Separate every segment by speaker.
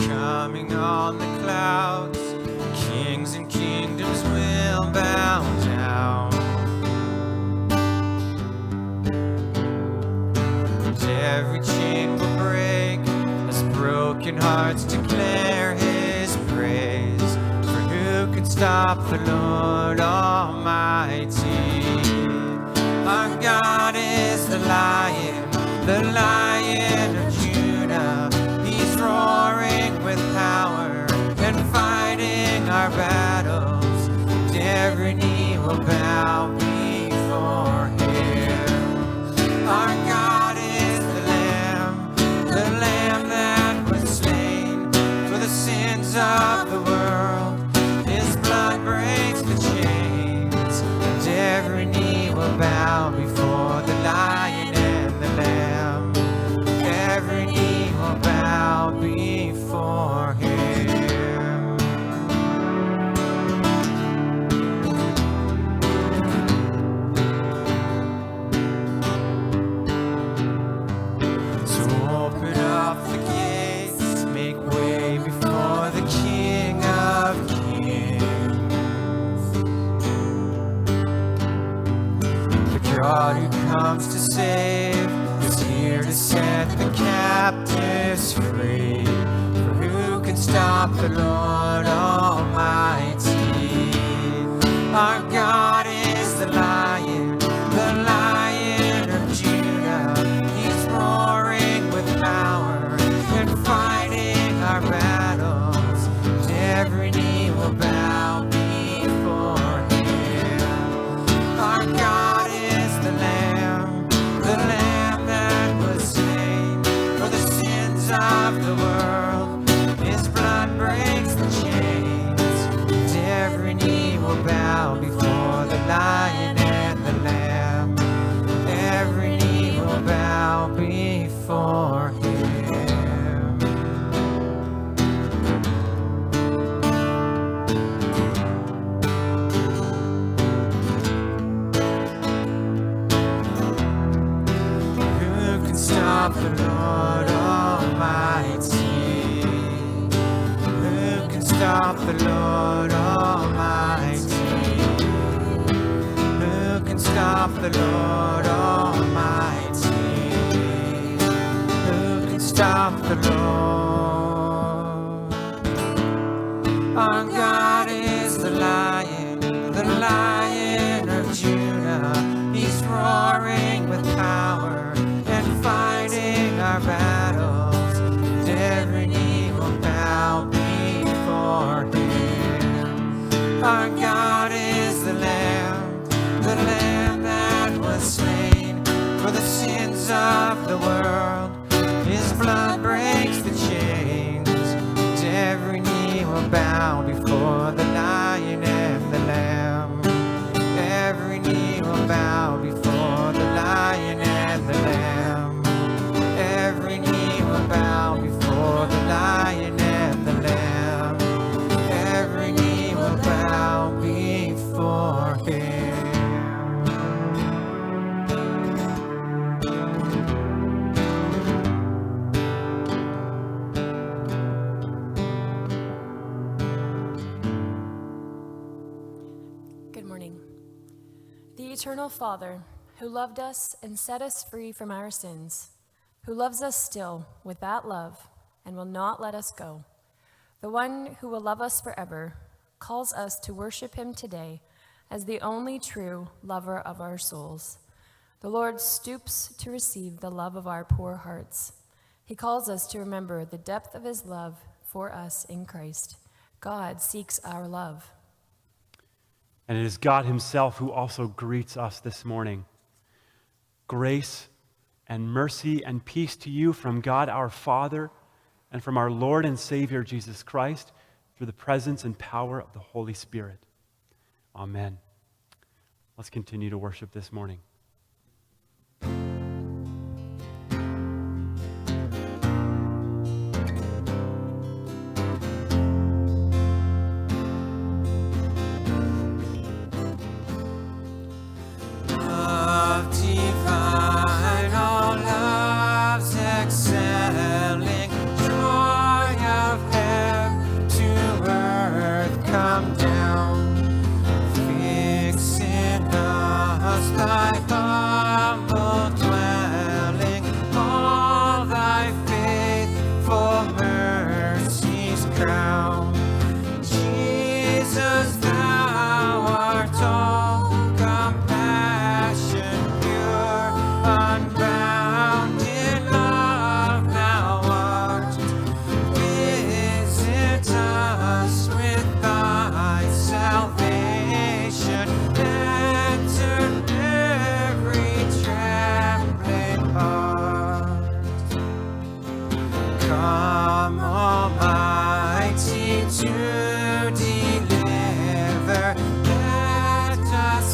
Speaker 1: coming on the clouds. Kings and kingdoms will bow down. And every chain will break as broken hearts declare his praise. For who can stop the Lord Almighty? Our God is the Lion of Judah. He's roaring with power and fighting our battles. And every knee will bow before him. Our God is the Lamb that was slain for the sins of the world. His blood breaks the chains, and every knee will bow before the Lion and the Lamb. Every knee will bow before him. So open up the gates, make way before the King of Kings. The God who comes to save is here to set the captives free. For who can stop the Lord Almighty? Our God is the Lion of Judah. He's roaring with power and fighting our battles. And every knee will bow before him. Our God is the Lamb that was slain for the sins of the world. His blood breaks the chains, and every knee will bow before the Lion and the Lamb. Every knee will bow before him. Who can stop the Lord Almighty? Who can stop the Lord Almighty? Who can stop the Lord Almighty? Who can stop the Lord? Our God is the Lion of Judah. He's roaring with power and fighting our battles. And every knee will bow before him. Our God is the Lamb that was slain for the sins of the world. His blood breaks the chains, and every knee will bow before the Lion and the Lamb. Every knee will bow before the Lion and the Lamb. Every knee will bow before the Lion and the Lamb. Every knee will bow before him.
Speaker 2: Good morning. The eternal Father, who loved us and set us free from our sins, who loves us still with that love and will not let us go, the one who will love us forever, calls us to worship him today as the only true lover of our souls. The Lord stoops to receive the love of our poor hearts. He calls us to remember the depth of his love for us in Christ. God seeks our love.
Speaker 3: And it is God himself who also greets us this morning. Grace and mercy and peace to you from God our Father and from our Lord and Savior Jesus Christ through the presence and power of the Holy Spirit. Amen. Let's continue to worship this morning.
Speaker 1: Divine, all love's excelling, joy of heaven.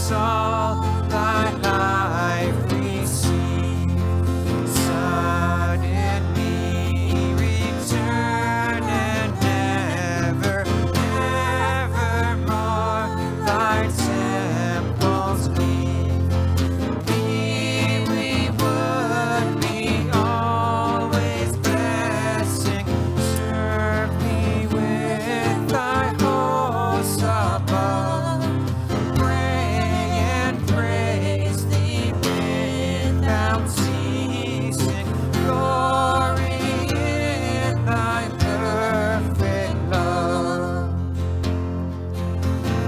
Speaker 1: us all thy life receive. Suddenly return and never, evermore thy temples leave. We would be always blessing, serve thee with thy hosts above. Pray and praise thee without ceasing, glory in thy perfect love.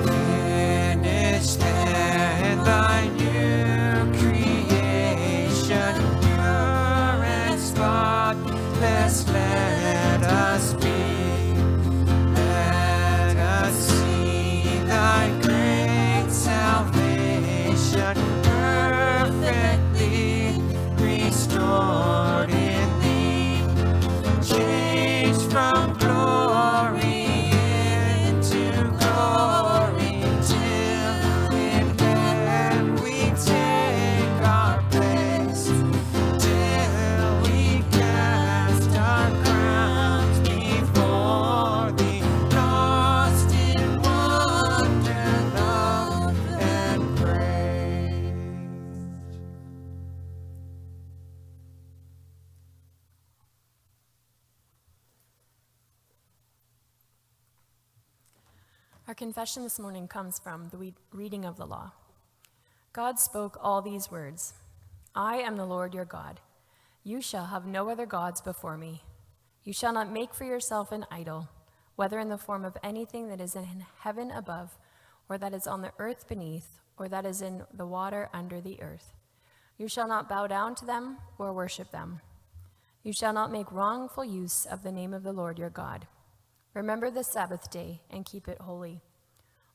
Speaker 1: Finish then thy new creation, pure and spotless let us be. Let us see thy great salvation, perfectly restored in thee. Changed from glory into glory, till in heaven we take our place, till we cast our crowns before thee, lost in wonder, love, and praise.
Speaker 2: Our confession this morning comes from the reading of the law. God spoke all these words: I am the Lord your God. You shall have no other gods before me. You shall not make for yourself an idol, whether in the form of anything that is in heaven above, or that is on the earth beneath, or that is in the water under the earth. You shall not bow down to them or worship them. You shall not make wrongful use of the name of the Lord your God. Remember the Sabbath day and keep it holy.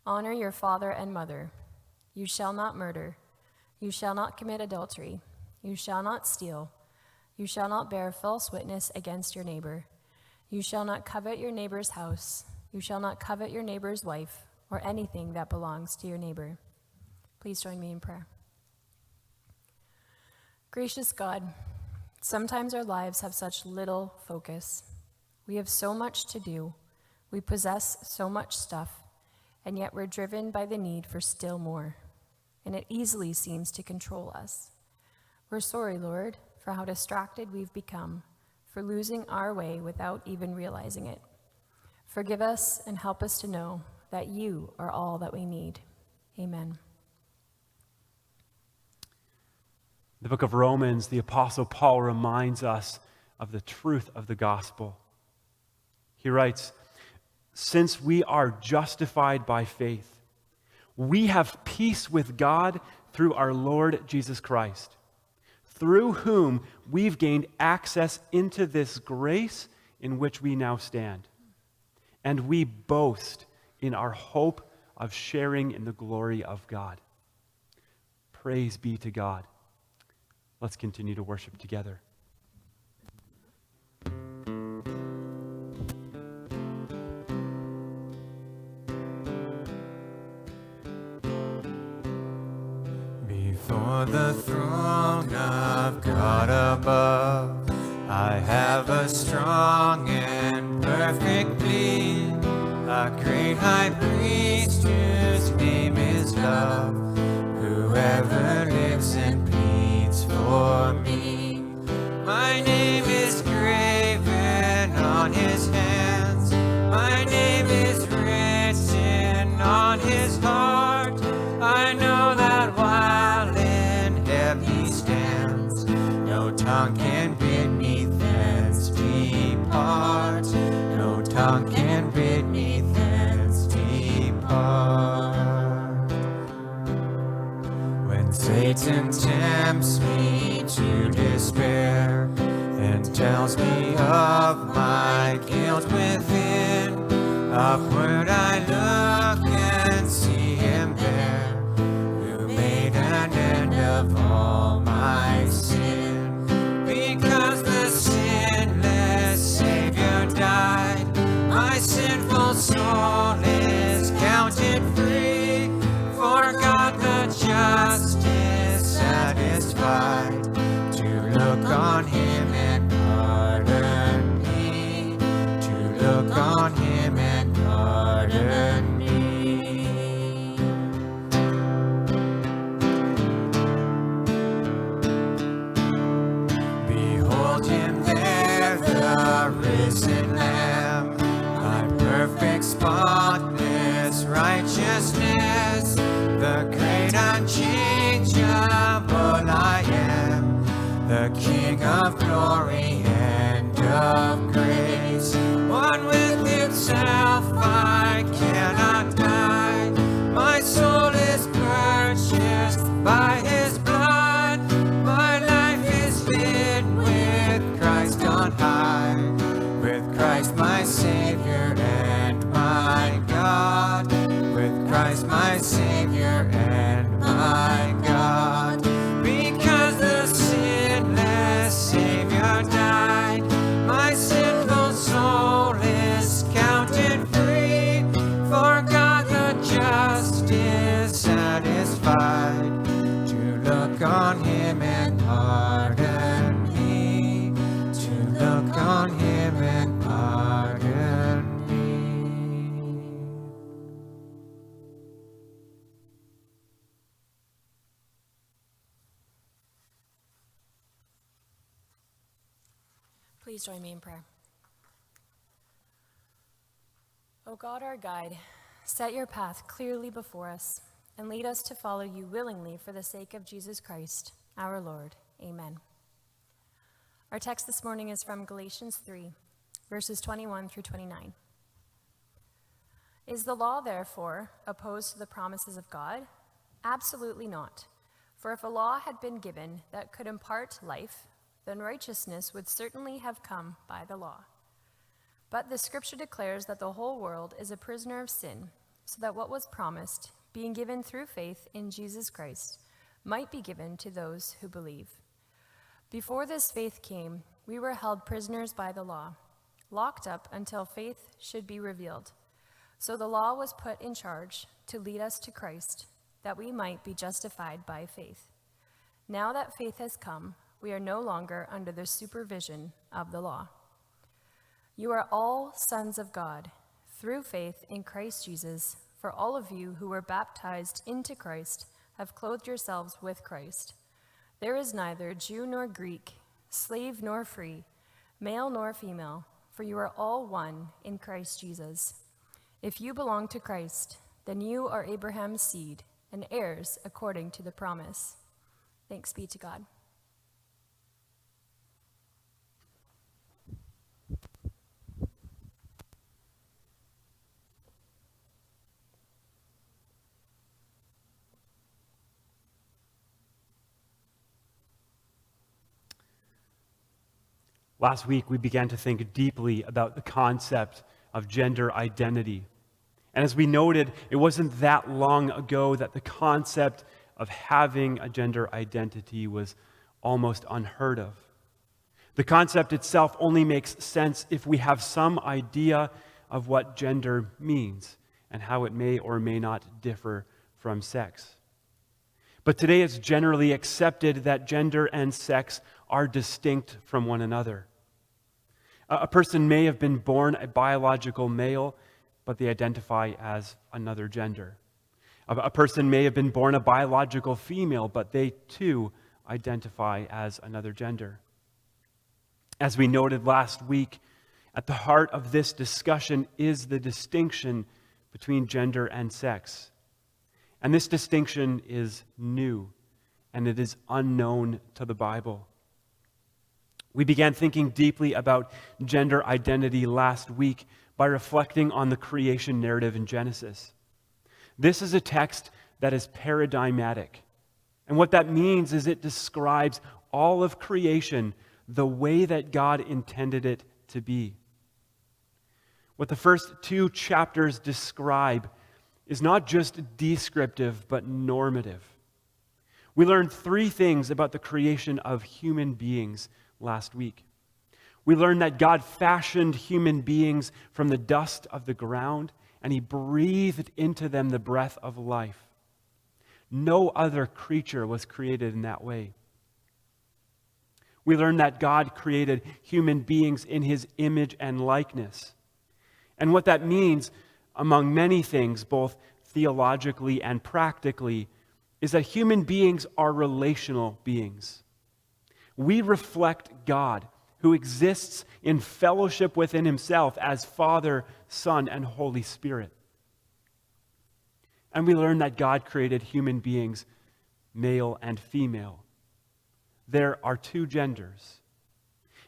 Speaker 2: Honor your father and mother. You shall not murder. You shall not commit adultery. You shall not steal. You shall not bear false witness against your neighbor. You shall not covet your neighbor's house. You shall not covet your neighbor's wife or anything that belongs to your neighbor. Please join me in prayer. Gracious God, sometimes our lives have such little focus. We have so much to do. We possess so much stuff, and yet we're driven by the need for still more, and it easily seems to control us. We're sorry, Lord, for how distracted we've become, for losing our way without even realizing it. Forgive us and help us to know that you are all that we need. Amen.
Speaker 3: The book of Romans, the Apostle Paul reminds us of the truth of the gospel. He writes, since we are justified by faith, we have peace with God through our Lord Jesus Christ, through whom we've gained access into this grace in which we now stand. And we boast in our hope of sharing in the glory of God. Praise be to God. Let's continue to worship together.
Speaker 1: Before the throne of God above, I have a strong and perfect plea, a great high priest whose name is love, whoever lives and pleads for me. My name is graven on his hands, my name is written on his heart. I know that while in heaven he stands, no tongue can bid me thence depart. No tongue can bid me thence depart. When Satan tempts me to despair and tells me of my guilt within, upward I look and see him there, who made an end of all my sin. Because the sinless Savior died, my sinful soul is counted free. For God the just is satisfied to look on him and pardon me, to look on him and pardon me. Behold him there, the risen Lamb, my perfect, spotless righteousness, the great unchangeable I am, the King of glory and of grace. One with himself I cannot hide, my soul is purchased by his blood, my life is lit with Christ on high, with Christ my Savior and my God, with Christ my Savior and my God. Because the sinless Savior died, my sinful soul is counted free, for God the just is satisfied to look on him and pardon me, to look on him and pardon me.
Speaker 2: Please join me in prayer. O God, our guide, set your path clearly before us and lead us to follow you willingly for the sake of Jesus Christ, our Lord. Amen. Our text this morning is from Galatians 3, verses 21 through 29. Is the law, therefore, opposed to the promises of God? Absolutely not. For if a law had been given that could impart life, then righteousness would certainly have come by the law. But the scripture declares that the whole world is a prisoner of sin, so that what was promised, being given through faith in Jesus Christ, might be given to those who believe. Before this faith came, we were held prisoners by the law, locked up until faith should be revealed. So the law was put in charge to lead us to Christ, that we might be justified by faith. Now that faith has come, we are no longer under the supervision of the law. You are all sons of God, through faith in Christ Jesus, for all of you who were baptized into Christ have clothed yourselves with Christ. There is neither Jew nor Greek, slave nor free, male nor female, for you are all one in Christ Jesus. If you belong to Christ, then you are Abraham's seed and heirs according to the promise. Thanks be to God.
Speaker 3: Last week, we began to think deeply about the concept of gender identity. And as we noted, it wasn't that long ago that the concept of having a gender identity was almost unheard of. The concept itself only makes sense if we have some idea of what gender means and how it may or may not differ from sex. But today it's generally accepted that gender and sex are distinct from one another. A person may have been born a biological male, but they identify as another gender. A person may have been born a biological female, but they too identify as another gender. As we noted last week, at the heart of this discussion is the distinction between gender and sex. And this distinction is new, and it is unknown to the Bible. We began thinking deeply about gender identity last week by reflecting on the creation narrative in Genesis. This is a text that is paradigmatic. And what that means is it describes all of creation the way that God intended it to be. What the first two chapters describe is not just descriptive, but normative. We learned three things about the creation of human beings last week. We learned that God fashioned human beings from the dust of the ground, and He breathed into them the breath of life. No other creature was created in that way. We learn that God created human beings in his image and likeness. And what that means, among many things, both theologically and practically, is that human beings are relational beings. We reflect God, who exists in fellowship within himself as Father, Son, and Holy Spirit. And we learn that God created human beings, male and female. There are two genders.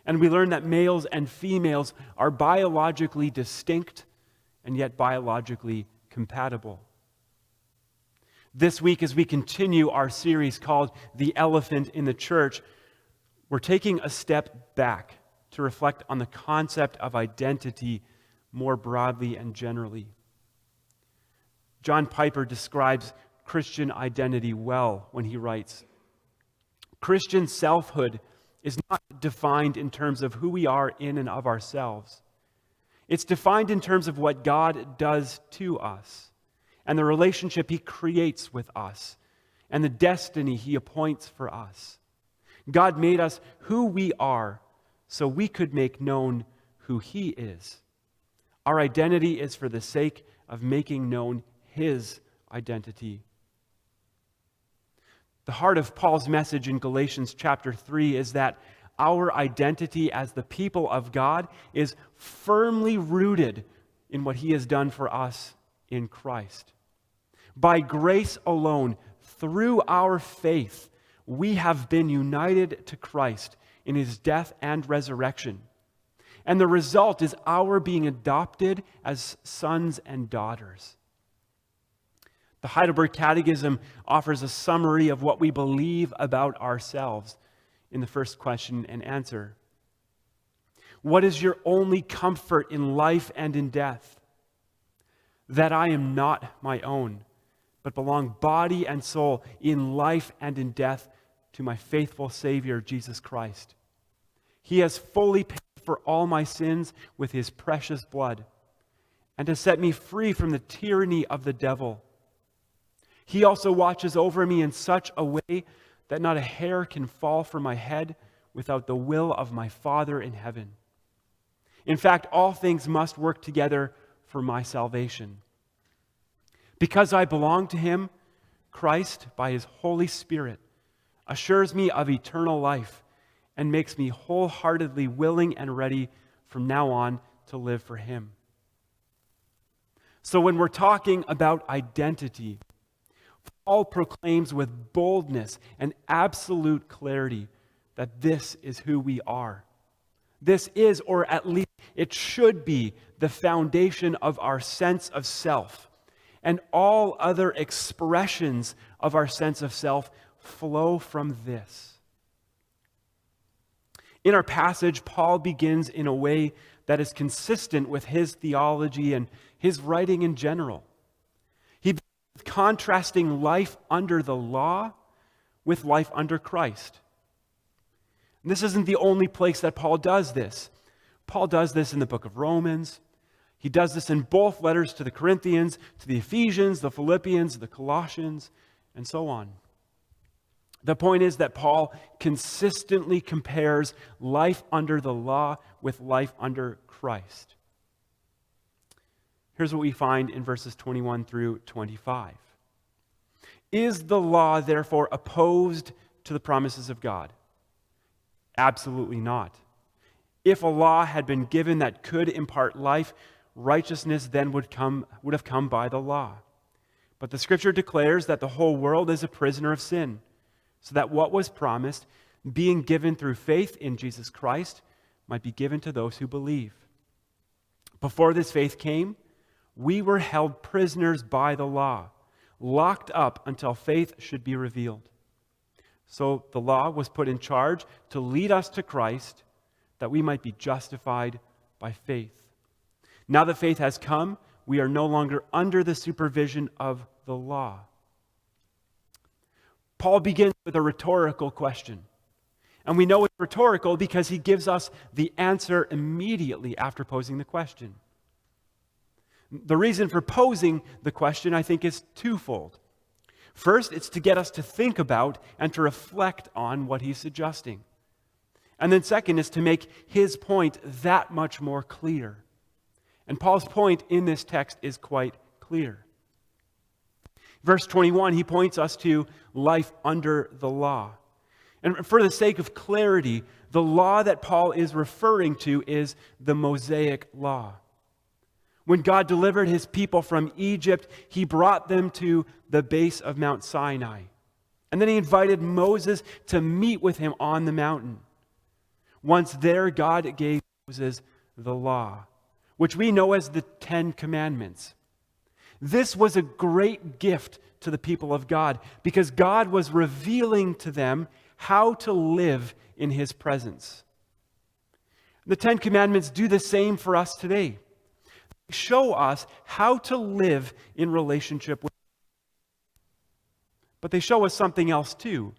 Speaker 3: And we learn that males and females are biologically distinct and yet biologically compatible. This week, as we continue our series called The Elephant in the Church, we're taking a step back to reflect on the concept of identity more broadly and generally. John Piper describes Christian identity well when he writes, "Christian selfhood is not defined in terms of who we are in and of ourselves. It's defined in terms of what God does to us and the relationship he creates with us and the destiny he appoints for us. God made us who we are so we could make known who he is. Our identity is for the sake of making known his identity." The heart of Paul's message in Galatians chapter 3 is that our identity as the people of God is firmly rooted in what he has done for us in Christ. By grace alone, through our faith, we have been united to Christ in his death and resurrection. And the result is our being adopted as sons and daughters. The Heidelberg Catechism offers a summary of what we believe about ourselves in the first question and answer. What is your only comfort in life and in death? That I am not my own, but belong body and soul in life and in death to my faithful Savior, Jesus Christ. He has fully paid for all my sins with his precious blood and has set me free from the tyranny of the devil. He also watches over me in such a way that not a hair can fall from my head without the will of my Father in heaven. In fact, all things must work together for my salvation. Because I belong to him, Christ, by his Holy Spirit, assures me of eternal life and makes me wholeheartedly willing and ready from now on to live for him. So when we're talking about identity, Paul proclaims with boldness and absolute clarity that this is who we are. This is, or at least it should be, the foundation of our sense of self. And all other expressions of our sense of self flow from this. In our passage, Paul begins in a way that is consistent with his theology and his writing in general. He begins with contrasting life under the law with life under Christ. And this isn't the only place that Paul does this. Paul does this in the book of Romans. He does this in both letters to the Corinthians, to the Ephesians, the Philippians, the Colossians, and so on. The point is that Paul consistently compares life under the law with life under Christ. Here's what we find in verses 21 through 25. Is the law therefore opposed to the promises of God? Absolutely not. If a law had been given that could impart life, righteousness then would have come by the law. But the Scripture declares that the whole world is a prisoner of sin, so that what was promised, being given through faith in Jesus Christ, might be given to those who believe. Before this faith came, we were held prisoners by the law, locked up until faith should be revealed. So the law was put in charge to lead us to Christ, that we might be justified by faith. Now that faith has come, we are no longer under the supervision of the law. Paul begins with a rhetorical question. And we know it's rhetorical because he gives us the answer immediately after posing the question. The reason for posing the question, I think, is twofold. First, it's to get us to think about and to reflect on what he's suggesting. And then second is to make his point that much more clear. And Paul's point in this text is quite clear. Verse 21, he points us to life under the law. And for the sake of clarity, the law that Paul is referring to is the Mosaic law. When God delivered his people from Egypt, he brought them to the base of Mount Sinai. And then he invited Moses to meet with him on the mountain. Once there, God gave Moses the law, which we know as the Ten Commandments. This was a great gift to the people of God because God was revealing to them how to live in his presence. The Ten Commandments do the same for us today. They show us how to live in relationship with God. But they show us something else too.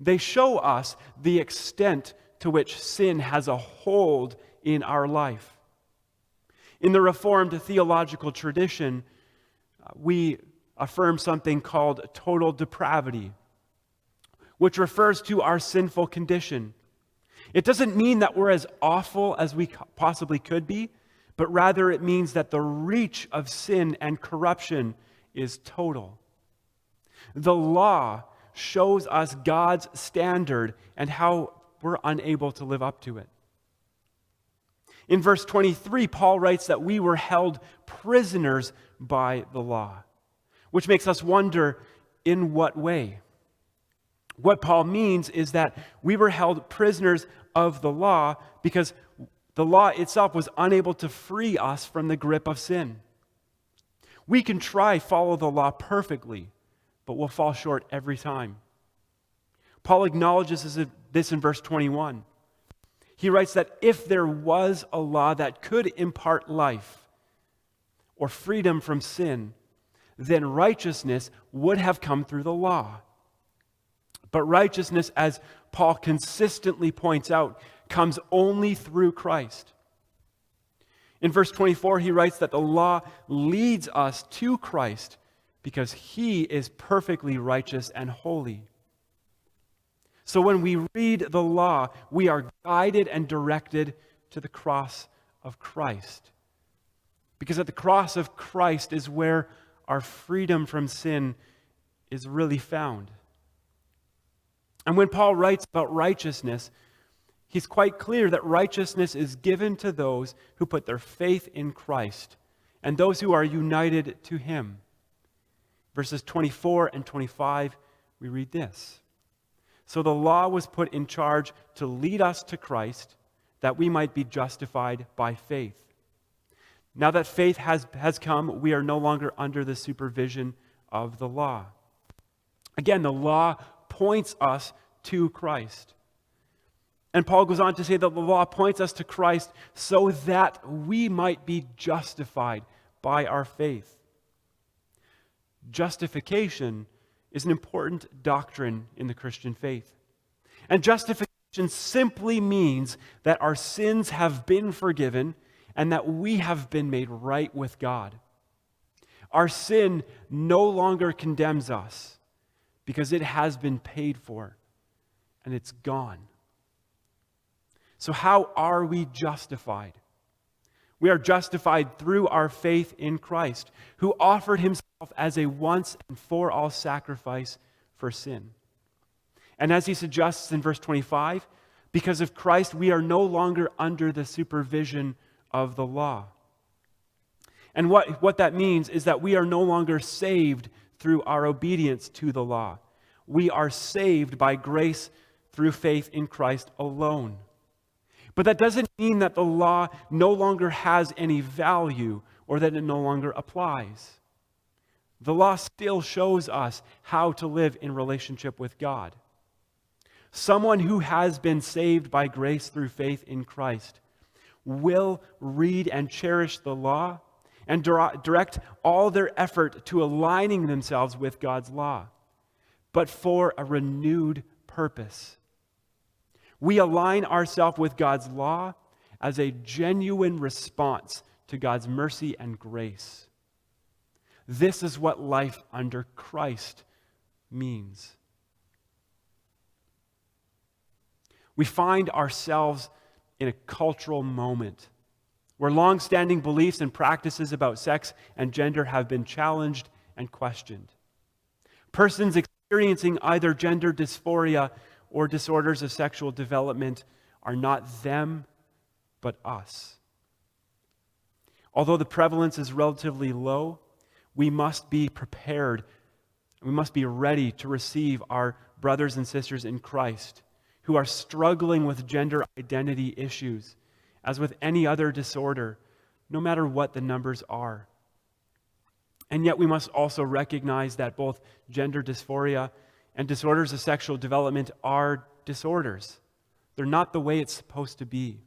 Speaker 3: They show us the extent to which sin has a hold in our life. In the Reformed theological tradition, we affirm something called total depravity, which refers to our sinful condition. It doesn't mean that we're as awful as we possibly could be, but rather it means that the reach of sin and corruption is total. The law shows us God's standard and how we're unable to live up to it. In verse 23, Paul writes that we were held prisoners by the law, which makes us wonder, in what way? What Paul means is that we were held prisoners of the law because the law itself was unable to free us from the grip of sin. We can try follow the law perfectly, but we'll fall short every time. Paul acknowledges this in verse 21. He writes that if there was a law that could impart life or freedom from sin, then righteousness would have come through the law. But righteousness, as Paul consistently points out, comes only through Christ. In verse 24, he writes that the law leads us to Christ because he is perfectly righteous and holy. So when we read the law, we are guided and directed to the cross of Christ. Because at the cross of Christ is where our freedom from sin is really found. And when Paul writes about righteousness, he's quite clear that righteousness is given to those who put their faith in Christ and those who are united to him. Verses 24 and 25, we read this. So the law was put in charge to lead us to Christ, that we might be justified by faith. Now that faith has come, we are no longer under the supervision of the law. Again, the law points us to Christ. And Paul goes on to say that the law points us to Christ so that we might be justified by our faith. Justification is an important doctrine in the Christian faith. And justification simply means that our sins have been forgiven and that we have been made right with God. Our sin no longer condemns us because it has been paid for and it's gone. So how are we justified? We are justified through our faith in Christ, who offered himself as a once and for all sacrifice for sin. And as he suggests in verse 25, because of Christ, we are no longer under the supervision of the law. And what that means is that we are no longer saved through our obedience to the law. We are saved by grace through faith in Christ alone. But that doesn't mean that the law no longer has any value or that it no longer applies. The law still shows us how to live in relationship with God. Someone who has been saved by grace through faith in Christ will read and cherish the law and direct all their effort to aligning themselves with God's law, but for a renewed purpose. We align ourselves with God's law as a genuine response to God's mercy and grace. This is what life under Christ means. We find ourselves in a cultural moment where long-standing beliefs and practices about sex and gender have been challenged and questioned. Persons experiencing either gender dysphoria or disorders of sexual development are not them, but us. Although the prevalence is relatively low, we must be prepared. We must be ready to receive our brothers and sisters in Christ who are struggling with gender identity issues, as with any other disorder, no matter what the numbers are. And yet we must also recognize that both gender dysphoria and disorders of sexual development are disorders. They're not the way it's supposed to be.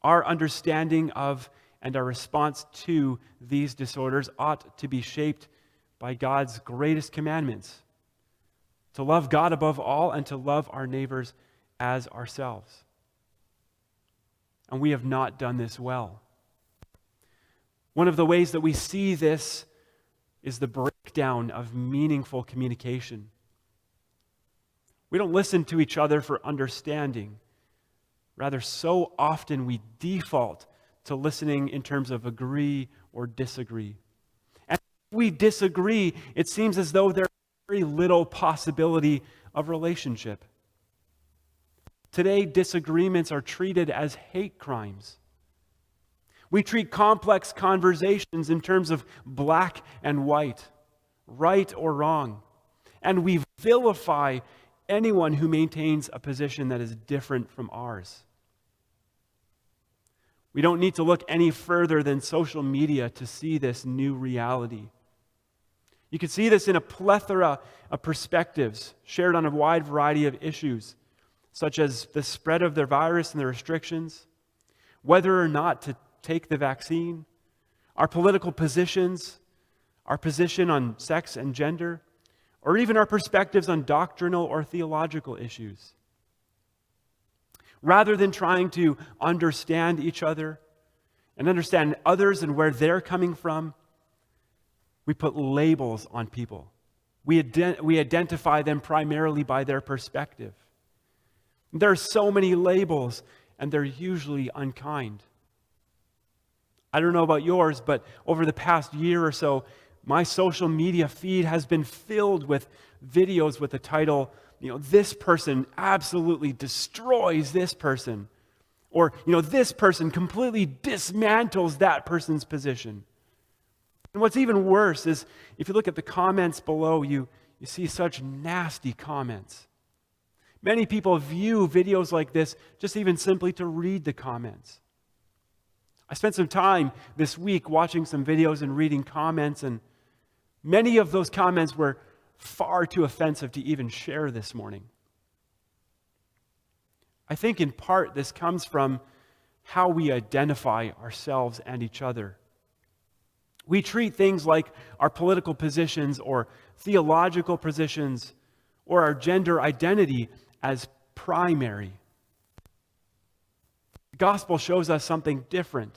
Speaker 3: Our understanding of and our response to these disorders ought to be shaped by God's greatest commandments: to love God above all and to love our neighbors as ourselves. And we have not done this well. One of the ways that we see this is the breakdown of meaningful communication. We don't listen to each other for understanding. Rather, so often we default to listening in terms of agree or disagree. And if we disagree, it seems as though there's very little possibility of relationship. Today, disagreements are treated as hate crimes. We treat complex conversations in terms of black and white, right or wrong, and we vilify anyone who maintains a position that is different from ours. We don't need to look any further than social media to see this new reality. You can see this in a plethora of perspectives shared on a wide variety of issues, such as the spread of the virus and the restrictions, whether or not to take the vaccine, our political positions, our position on sex and gender, or even our perspectives on doctrinal or theological issues. Rather than trying to understand each other and understand others and where they're coming from, we put labels on people. We identify them primarily by their perspective. There are so many labels, and they're usually unkind. I don't know about yours, but over the past year or so, my social media feed has been filled with videos with the title, this person absolutely destroys this person. Or, this person completely dismantles that person's position. And what's even worse is if you look at the comments below, you see such nasty comments. Many people view videos like this just even simply to read the comments. I spent some time this week watching some videos and reading comments, and many of those comments were far too offensive to even share this morning. I think in part this comes from how we identify ourselves and each other. We treat things like our political positions or theological positions or our gender identity as primary. The gospel shows us something different.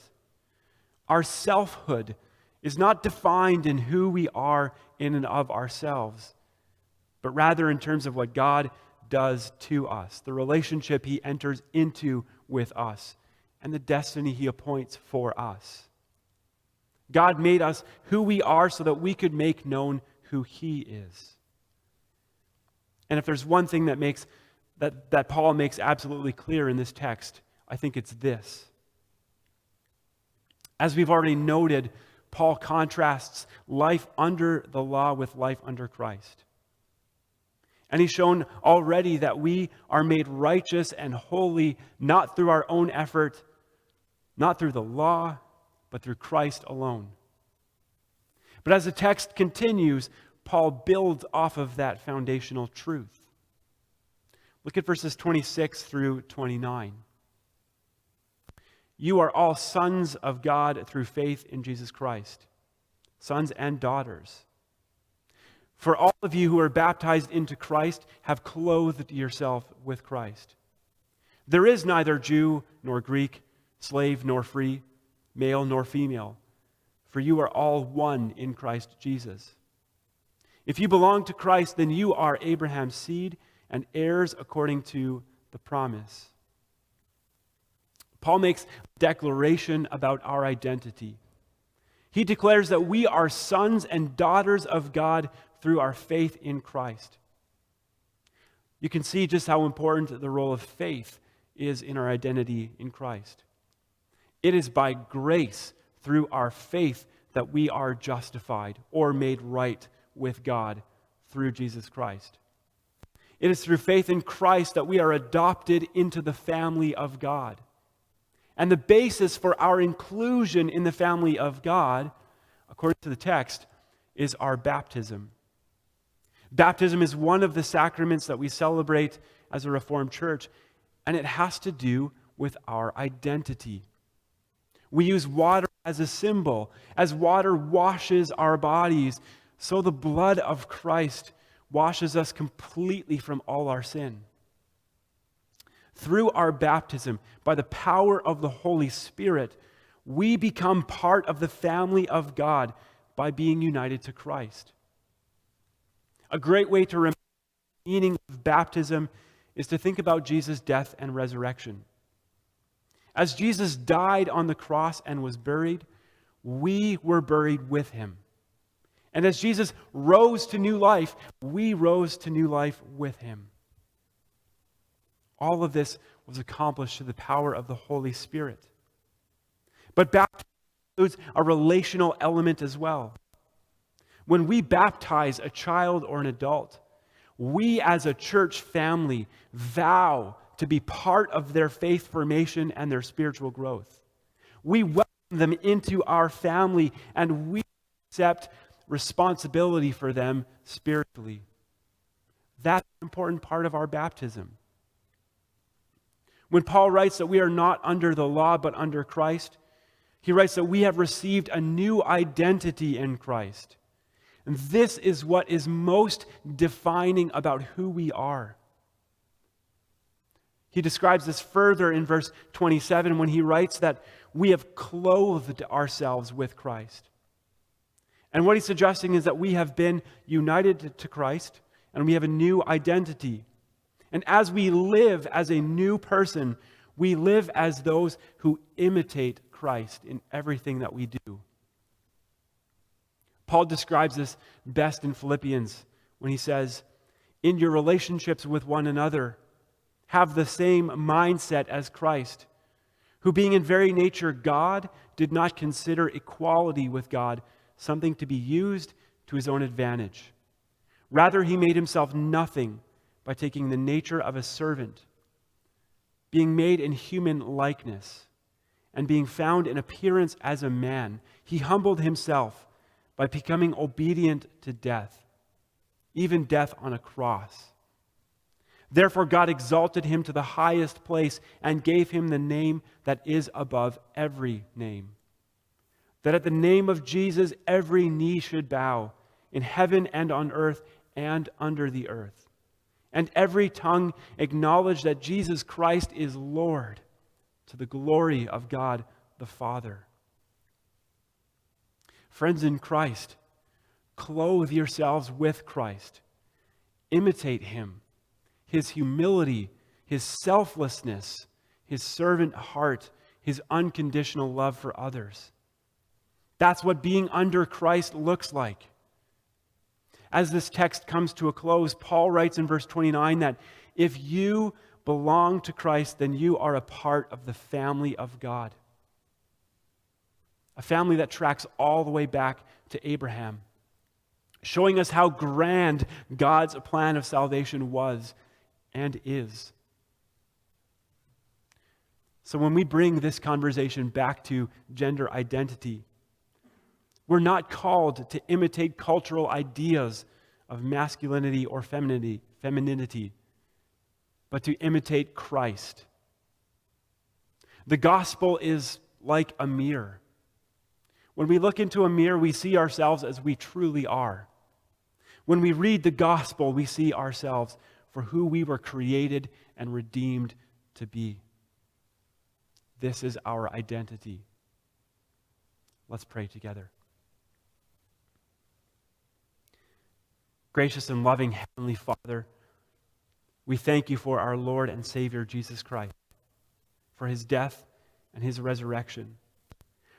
Speaker 3: Our selfhood is not defined in who we are in and of ourselves, but rather in terms of what God does to us, the relationship He enters into with us, and the destiny He appoints for us. God made us who we are so that we could make known who He is. And if there's one thing that Paul makes absolutely clear in this text, I think it's this. As we've already noted, Paul contrasts life under the law with life under Christ. And he's shown already that we are made righteous and holy not through our own effort, not through the law, but through Christ alone. But as the text continues, Paul builds off of that foundational truth. Look at verses 26 through 29. You are all sons of God through faith in Jesus Christ, sons and daughters. For all of you who are baptized into Christ have clothed yourself with Christ. There is neither Jew nor Greek, slave nor free, male nor female, for you are all one in Christ Jesus. If you belong to Christ, then you are Abraham's seed and heirs according to the promise. Paul makes a declaration about our identity. He declares that we are sons and daughters of God through our faith in Christ. You can see just how important the role of faith is in our identity in Christ. It is by grace through our faith that we are justified or made right with God through Jesus Christ. It is through faith in Christ that we are adopted into the family of God. And the basis for our inclusion in the family of God, according to the text, is our baptism. Baptism is one of the sacraments that we celebrate as a Reformed church, and it has to do with our identity. We use water as a symbol. As water washes our bodies, so the blood of Christ washes us completely from all our sin. Through our baptism, by the power of the Holy Spirit, we become part of the family of God by being united to Christ. A great way to remember the meaning of baptism is to think about Jesus' death and resurrection. As Jesus died on the cross and was buried, we were buried with him. And as Jesus rose to new life, we rose to new life with him. All of this was accomplished through the power of the Holy Spirit. But baptism includes a relational element as well. When we baptize a child or an adult, we as a church family vow to be part of their faith formation and their spiritual growth. We welcome them into our family and we accept responsibility for them spiritually. That's an important part of our baptism. When Paul writes that we are not under the law but under Christ, he writes that we have received a new identity in Christ. And this is what is most defining about who we are. He describes this further in verse 27 when he writes that we have clothed ourselves with Christ. And what he's suggesting is that we have been united to Christ and we have a new identity. And as we live as a new person, we live as those who imitate Christ in everything that we do. Paul describes this best in Philippians when he says, "In your relationships with one another, have the same mindset as Christ, who being in very nature God, did not consider equality with God something to be used to his own advantage. Rather, he made himself nothing by taking the nature of a servant, being made in human likeness, and being found in appearance as a man, he humbled himself by becoming obedient to death, even death on a cross. Therefore God exalted him to the highest place and gave him the name that is above every name, that at the name of Jesus every knee should bow, in heaven and on earth and under the earth, and every tongue acknowledge that Jesus Christ is Lord, to the glory of God the Father." Friends in Christ, clothe yourselves with Christ. Imitate him, his humility, his selflessness, his servant heart, his unconditional love for others. That's what being under Christ looks like. As this text comes to a close, Paul writes in verse 29 that if you belong to Christ, then you are a part of the family of God. A family that tracks all the way back to Abraham, showing us how grand God's plan of salvation was and is. So when we bring this conversation back to gender identity, we're not called to imitate cultural ideas of masculinity or femininity, but to imitate Christ. The gospel is like a mirror. When we look into a mirror, we see ourselves as we truly are. When we read the gospel, we see ourselves for who we were created and redeemed to be. This is our identity. Let's pray together. Gracious and loving Heavenly Father, we thank you for our Lord and Savior, Jesus Christ, for his death and his resurrection.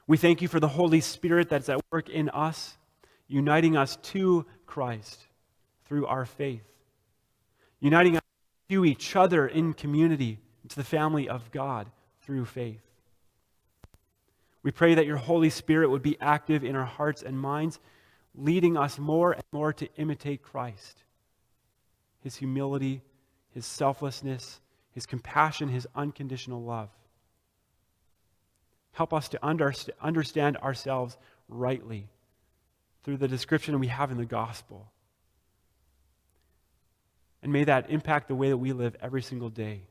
Speaker 3: We thank you for the Holy Spirit that's at work in us, uniting us to Christ through our faith, uniting us to each other in community, to the family of God through faith. We pray that your Holy Spirit would be active in our hearts and minds, leading us more and more to imitate Christ, his humility, his selflessness, his compassion, his unconditional love. Help us to understand ourselves rightly through the description we have in the gospel. And may that impact the way that we live every single day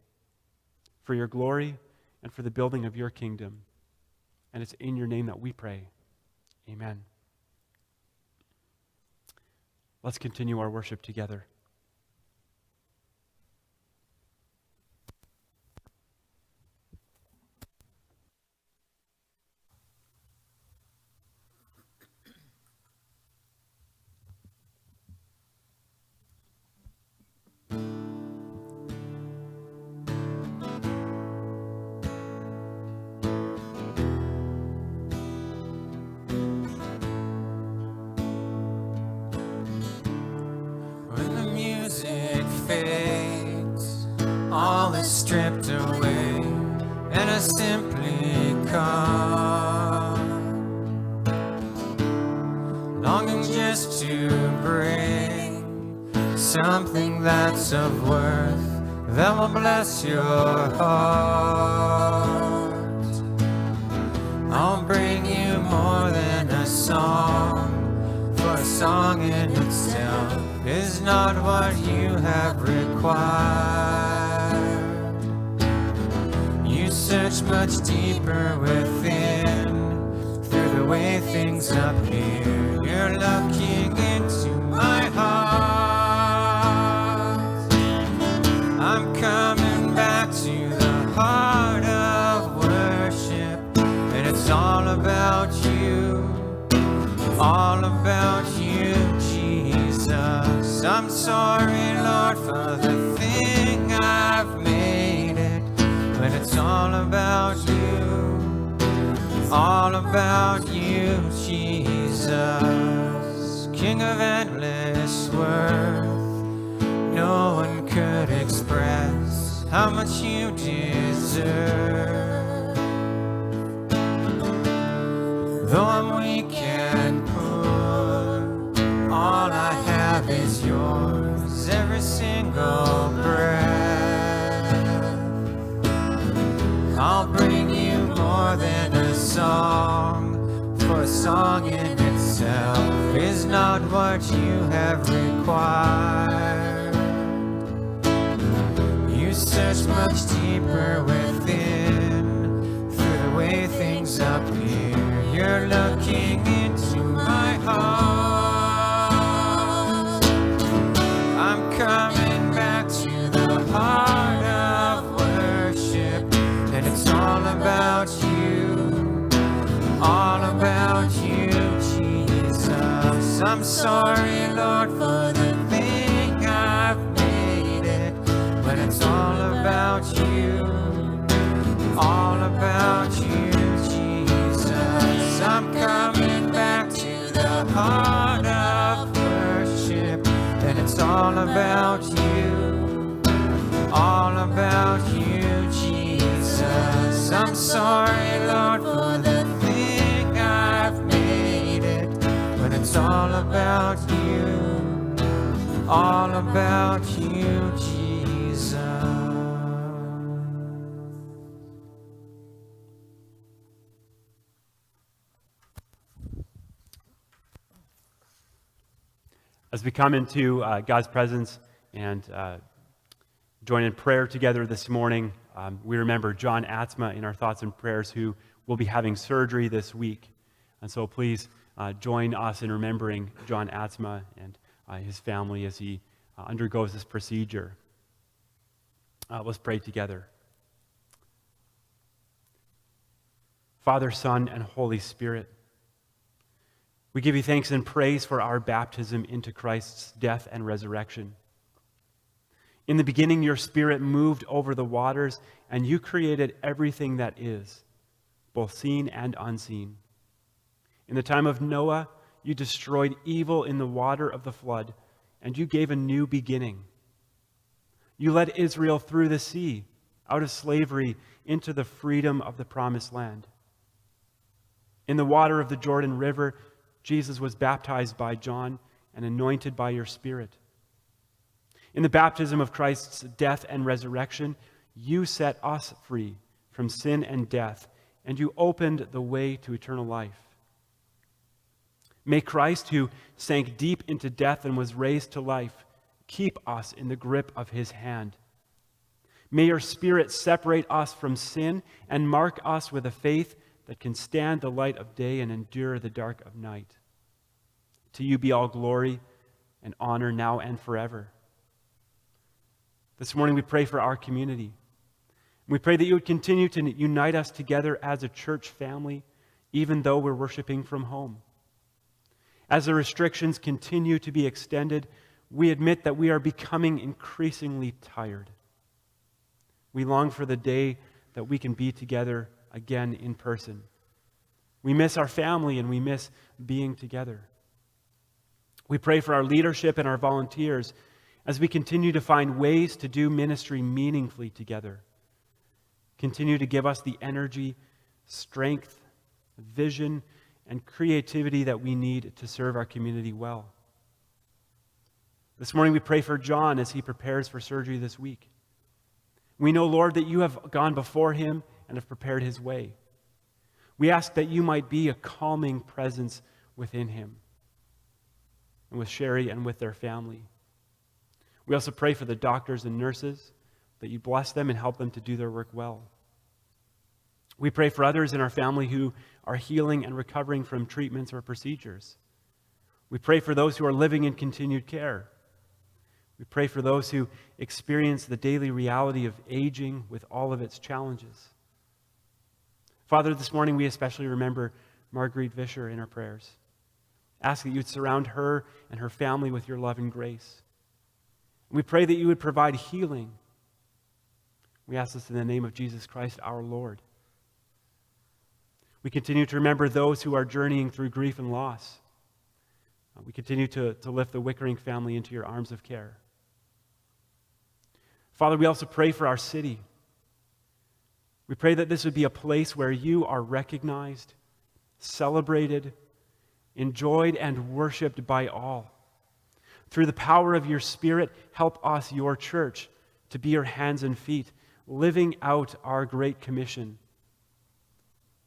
Speaker 3: for your glory and for the building of your kingdom. And it's in your name that we pray. Amen. Let's continue our worship together.
Speaker 1: When the music fades, all is stripped away, and I simply come, longing just to bring something that's of worth that will bless your heart. I'll bring you more than a song, for a song in itself is not what you have required. You search much deeper within, through the way things appear. You're looking into my heart. I'm coming back to the heart of worship, and it's all about you, all about you, Jesus. I'm sorry, Lord, for the thing I've made it, but it's all about you, all about you, Jesus. King of endless worth, no one could express how much you deserve. Though I'm weak and poor, all I have is yours, every single breath. I'll bring you more than a song, for a song in itself is not what you have required. You search much deeper within, through the way things appear. You're looking into my heart. I'm coming back to the heart of worship, and it's all about you, all about you, Jesus. I'm sorry, Lord, for the thing I've made it, but it's all about you, all about you, Jesus. I'm coming back to the heart of worship, and it's all about you, all about you, Jesus. I'm sorry, Lord, for the thing I've made it, but it's all about you, all about you, Jesus.
Speaker 3: As we come into God's presence and join in prayer together this morning, we remember John Atzma in our thoughts and prayers, who will be having surgery this week. And so please join us in remembering John Atzma and his family as he undergoes this procedure. Let's pray together. Father, Son, and Holy Spirit, We give you thanks and praise for our baptism into Christ's death and resurrection. In the beginning, your Spirit moved over the waters, and you created everything that is, both seen and unseen. In the time of Noah, you destroyed evil in the water of the flood, and you gave a new beginning. You led Israel through the sea, out of slavery, into the freedom of the promised land. In the water of the Jordan River, Jesus was baptized by John and anointed by your Spirit. In the baptism of Christ's death and resurrection, you set us free from sin and death, and you opened the way to eternal life. May Christ, who sank deep into death and was raised to life, keep us in the grip of his hand. May your Spirit separate us from sin and mark us with a faith that can stand the light of day and endure the dark of night. To you be all glory and honor now and forever. This morning we pray for our community. We pray that you would continue to unite us together as a church family, even though we're worshiping from home. As the restrictions continue to be extended, we admit that we are becoming increasingly tired. We long for the day that we can be together again in person. We miss our family and we miss being together. We pray for our leadership and our volunteers as we continue to find ways to do ministry meaningfully together. Continue to give us the energy, strength, vision, and creativity that we need to serve our community well. This morning we pray for John as he prepares for surgery this week. We know, Lord, that you have gone before him and have prepared his way. We ask that you might be a calming presence within him and with Sherry and with their family. We also pray for the doctors and nurses, that you bless them and help them to do their work well. We pray for others in our family who are healing and recovering from treatments or procedures. We pray for those who are living in continued care. We pray for those who experience the daily reality of aging with all of its challenges. Father, this morning we especially remember Marguerite Vischer in our prayers. Ask that you would surround her and her family with your love and grace. We pray that you would provide healing. We ask this in the name of Jesus Christ, our Lord. We continue to remember those who are journeying through grief and loss. We continue to lift the Wickering family into your arms of care. Father, we also pray for our city. We pray that this would be a place where you are recognized, celebrated, enjoyed, and worshiped by all. Through the power of your Spirit, help us, your church, to be your hands and feet, living out our great commission,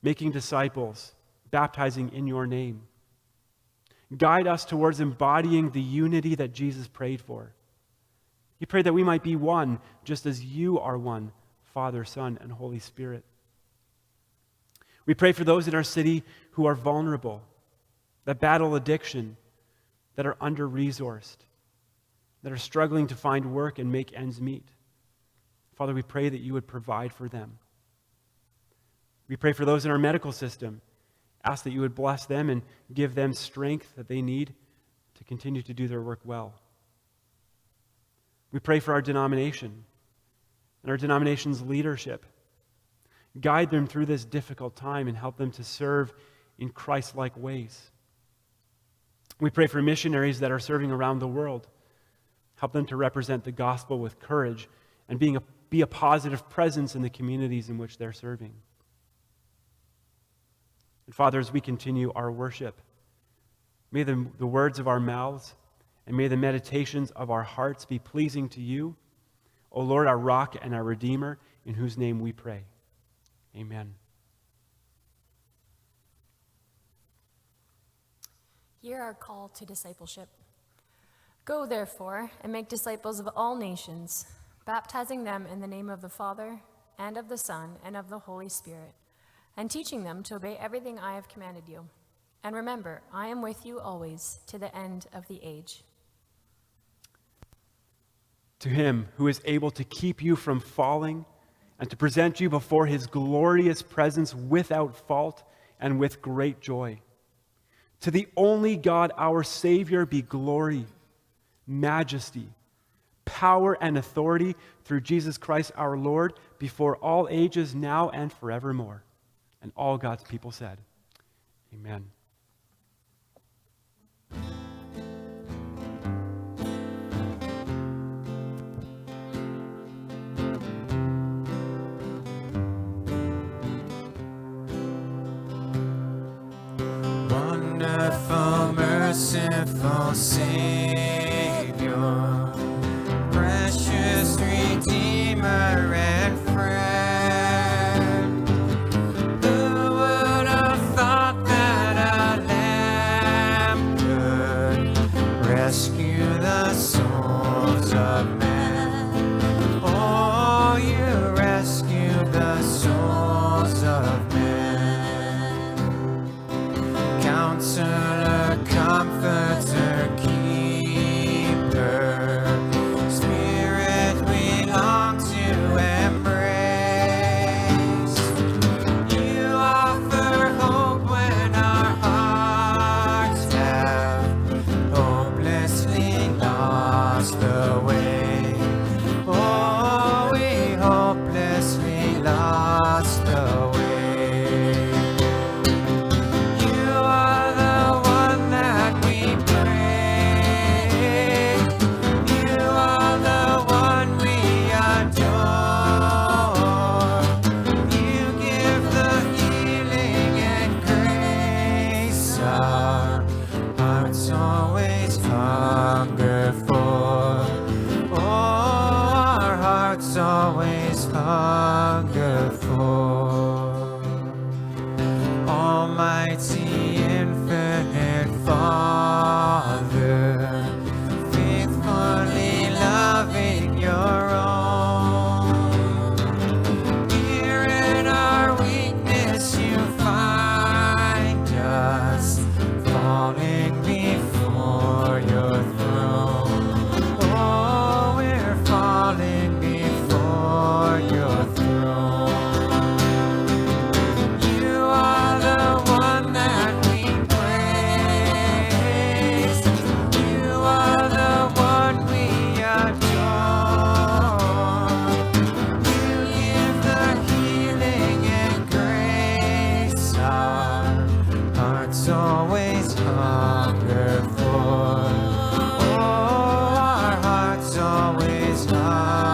Speaker 3: making disciples, baptizing in your name. Guide us towards embodying the unity that Jesus prayed for. He prayed that we might be one, just as you are one, Father, Son, and Holy Spirit. We pray for those in our city who are vulnerable, that battle addiction, that are under-resourced, that are struggling to find work and make ends meet. Father, we pray that you would provide for them. We pray for those in our medical system. Ask that you would bless them and give them strength that they need to continue to do their work well. We pray for our denomination and our denomination's leadership. Guide them through this difficult time and help them to serve in Christ-like ways. We pray for missionaries that are serving around the world. Help them to represent the gospel with courage and be a positive presence in the communities in which they're serving. And Father, as we continue our worship, may the words of our mouths and may the meditations of our hearts be pleasing to you, O Lord, our rock and our redeemer, in whose name we pray. Amen.
Speaker 2: Hear our call to discipleship. Go, therefore, and make disciples of all nations, baptizing them in the name of the Father, and of the Son, and of the Holy Spirit, and teaching them to obey everything I have commanded you. And remember, I am with you always, to the end of the age.
Speaker 3: To him who is able to keep you from falling and to present you before his glorious presence without fault and with great joy. To the only God, our Savior, be glory, majesty, power, and authority through Jesus Christ our Lord, before all ages, now and forevermore. And all God's people said, Amen.
Speaker 1: Wonderful, merciful Savior, precious Redeemer and friend. Who would have thought that a lamb could rescue the souls of men? Oh, you rescued the souls of men. Counselor, Comforter, Keeper, Spirit we long to embrace. You offer hope when our hearts have hopelessly lost the way. Oh, we hopelessly lost the way. Always hunger for. Almighty, infinite Father, faithfully loving your own. Here in our weakness you find us, falling before your throne. Oh, we're falling before your throne. You are the one that we praise. You are the one we adore. You give the healing and grace our hearts always hunger for. Oh, our hearts always hunger.